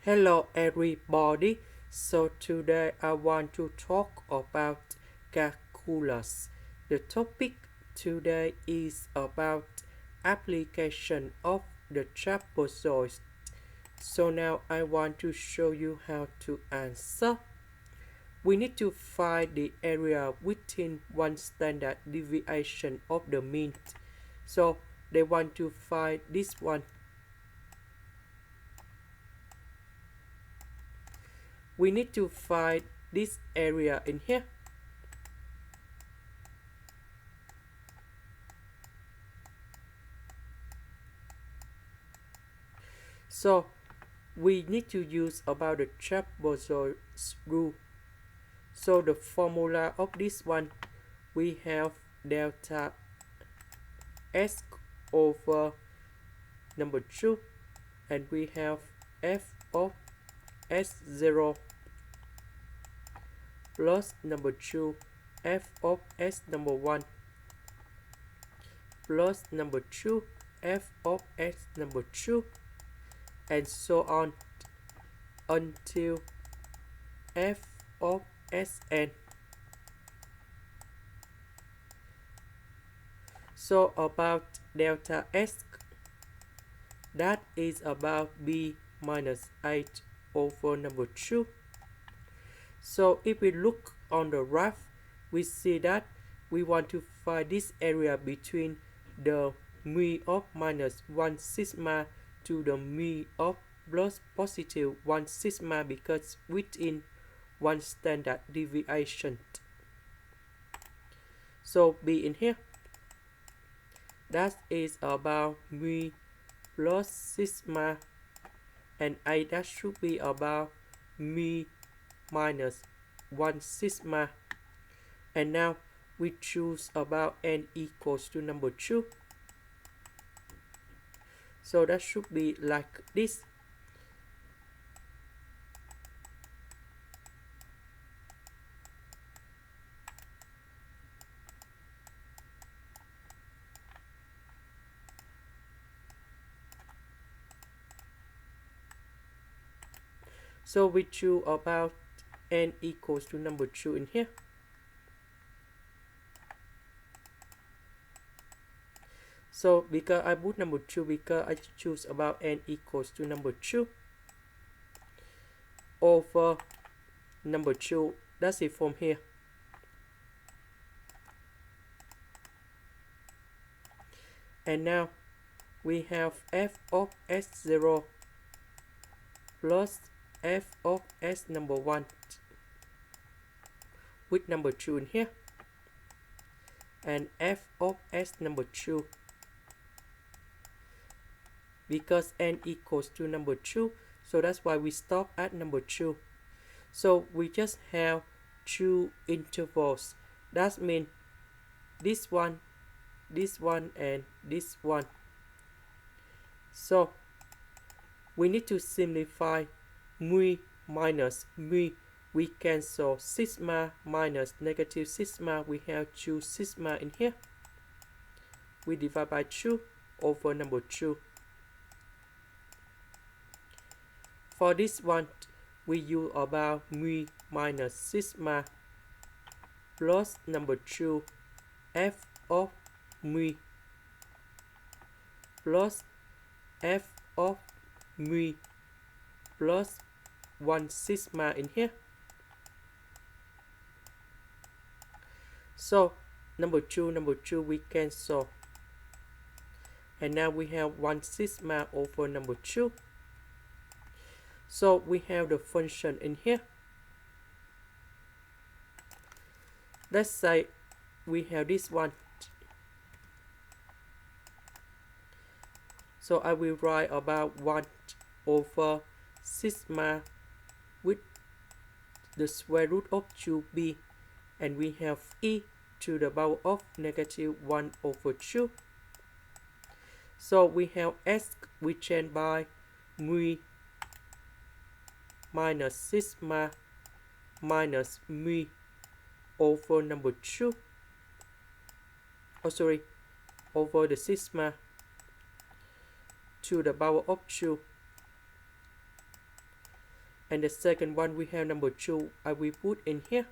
Hello everybody. So today I want to talk about calculus. The topic today is about application of the trapezoid. So now I want to show you how to answer. We need to find the area within one standard deviation of the mean. So they want to find this one. We need to find this area in here. So we need to use about the trapezoid rule. So the formula of this one, we have delta s over number 2, and we have f of s0 plus number 2 f of s number 1 plus number 2 f of s number 2, and so on until f of Sn. So about delta S, that is about b minus 8 over number 2. So if we look on the graph, we see that we want to find this area between the mu of minus 1 sigma to the mu of plus positive 1 sigma, because within one standard deviation. So b in here, that is about mu plus sigma, and a that should be about mu minus 1 sigma. And now we choose about n equals to number 2. So that should be like this. So we choose about n equals to number 2 in here. So because I put number 2, because I choose about n equals to number 2 over number 2, that's it from here. And now we have f of s0 plus f of s number 1 with number 2 in here, and f of s number 2, because n equals to number 2, so that's why we stop at number 2. So we just have 2 intervals. That means this one, and this one. So we need to simplify mu minus mu. We cancel sigma minus negative sigma. We have 2 sigma in here. We divide by 2 over number 2. For this one, we use about mu minus sigma plus number 2 f of mu plus f of mu plus 1 sigma in here. So number 2 we cancel, and now we have 1 sigma over number 2. So we have the function in here. Let's say we have this one. So I will write about 1 over sigma with the square root of 2b, and we have e to the power of negative 1 over 2. So we have s, we change by mu minus sigma minus mu over number 2. Over the sigma to the power of 2. And the second one we have number 2, I will put in here.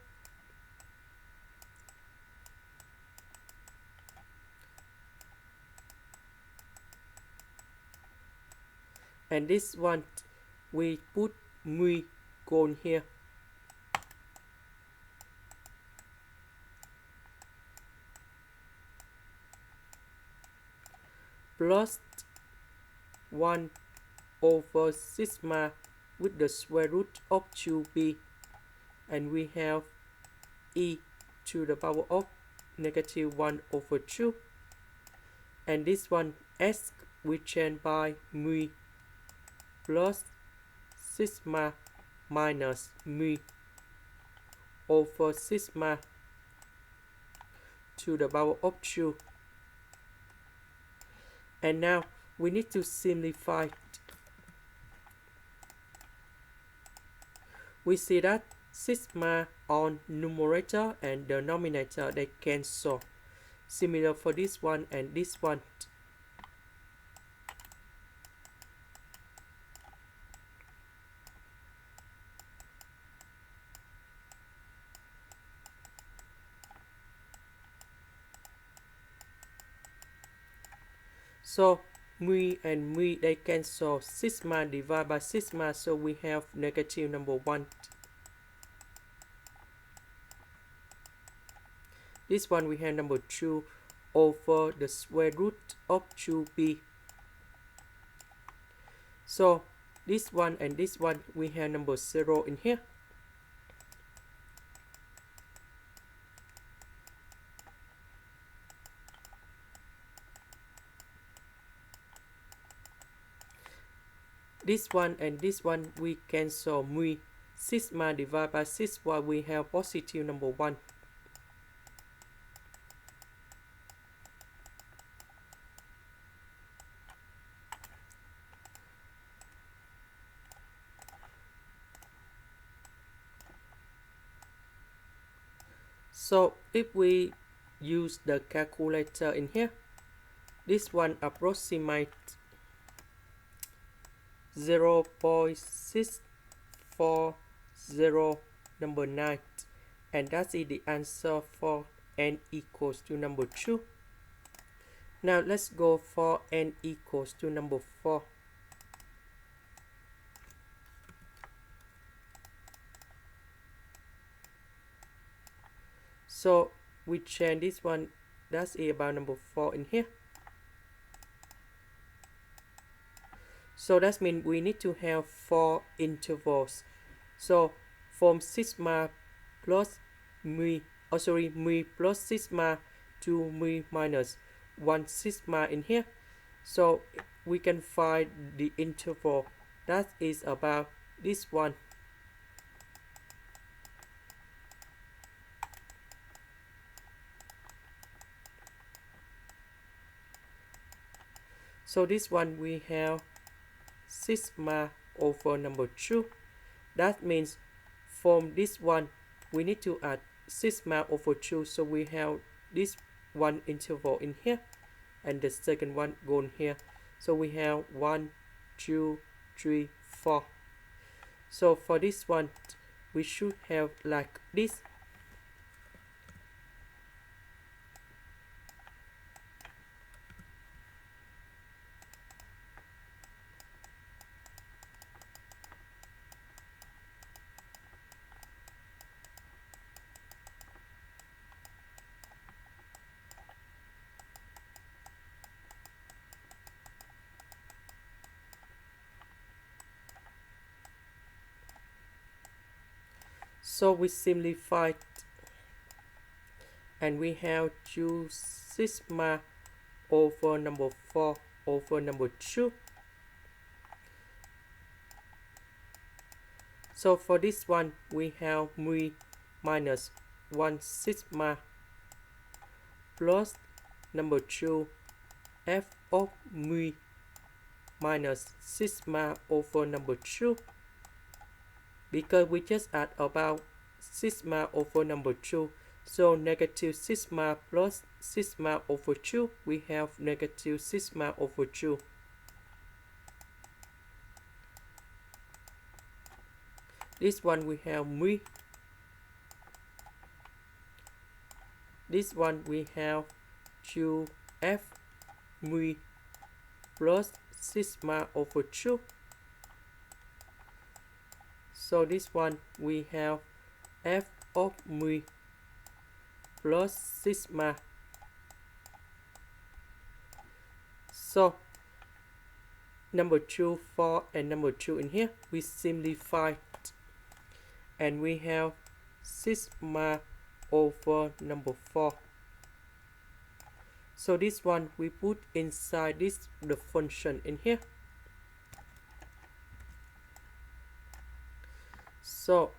And this one we put mu gone here. Plus 1 over sigma with the square root of 2b, and we have e to the power of negative 1 over 2, and this one s we change by mu plus sigma minus mu over sigma to the power of 2. And now we need to simplify it. We see that sigma on numerator and denominator, they cancel. Similar for this one and this one. So mu and mu, they cancel. Sigma divided by sigma, so we have negative number 1. This one we have number 2 over the square root of 2b. So this one and this one we have number 0 in here. This one and this one we cancel mu. Sigma divided by sigma, we have positive number 1. So if we use the calculator in here, this one approximate 0.640 number 9, and that is the answer for n equals to number 2. Now let's go for n equals to number 4. So we change this one, that's about number 4 in here. So that means we need to have 4 intervals. So from sigma plus mu, mu plus sigma to mu minus 1 sigma in here. So we can find the interval that is about this one. So this one we have sigma over number 2. That means from this one we need to add sigma over 2. So we have this one interval in here and the second one gone here. So we have 1, 2, 3, 4. So for this one we should have like this. So we simplified and we have 2 sigma over number 4 over number 2. So for this one we have mu minus 1 sigma plus number 2 f of mu minus sigma over number 2, because we just add about sigma over number 2. So negative sigma plus sigma over 2, we have negative sigma over 2. This one we have mu. This one we have 2f mu plus sigma over 2. So this one we have f of mu plus sigma. So number 2, 4 and number 2 in here, we simplify and we have sigma over number 4. So this one we put inside this the function in here. So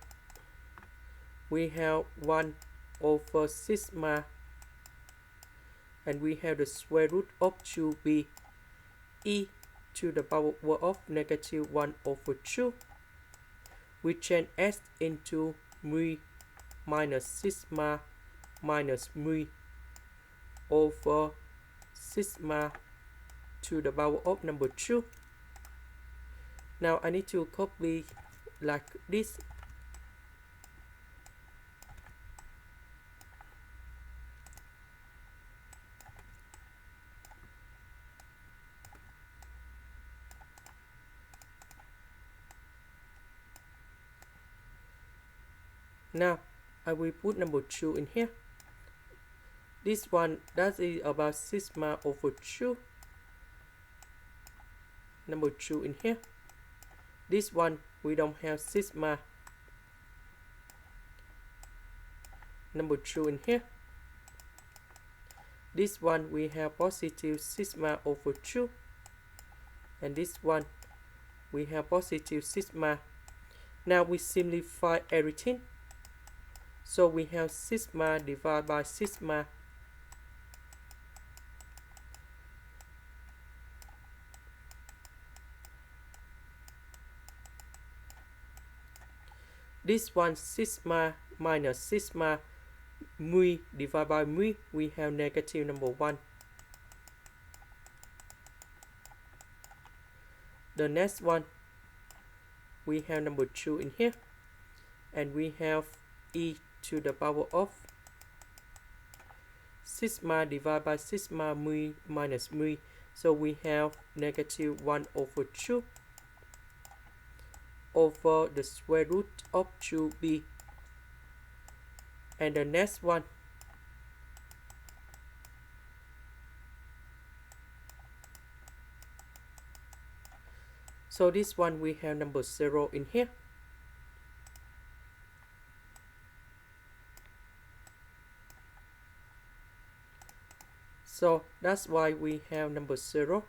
we have 1 over sigma and we have the square root of 2b e to the power of negative 1 over 2. We change s into mu minus sigma minus mu over sigma to the power of number 2. Now I need to copy like this. Now I will put number 2 in here. This one that is about sigma over 2. Number 2 in here. This one we don't have sigma. Number 2 in here. This one we have positive sigma over 2. And this one we have positive sigma. Now we simplify everything. So we have sigma divided by sigma. This one sigma minus sigma, mu divided by mu, we have negative number 1. The next one, we have number 2 in here. And we have e to the power of sigma divided by sigma mu minus mu. So we have negative 1 over 2 over the square root of 2b. And the next one, so this one we have number 0 in here. So that's why we have number 0.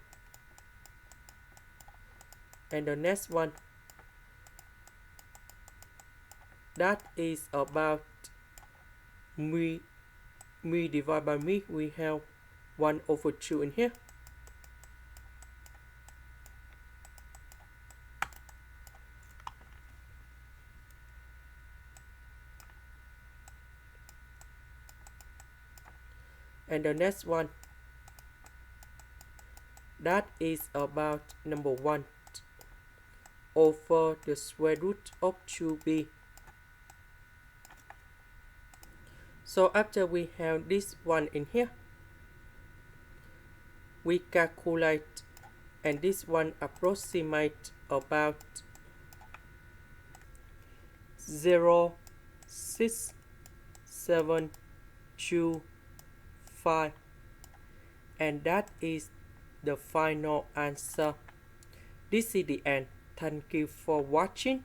And the next one, that is about mu divided by mu, we have 1 over 2 in here. And the next one, that is about number 1 over the square root of 2b. So after we have this one in here, we calculate, and this one approximate about 0, 6, 7, 2, 5, and that is the final answer. This is the end. Thank you for watching.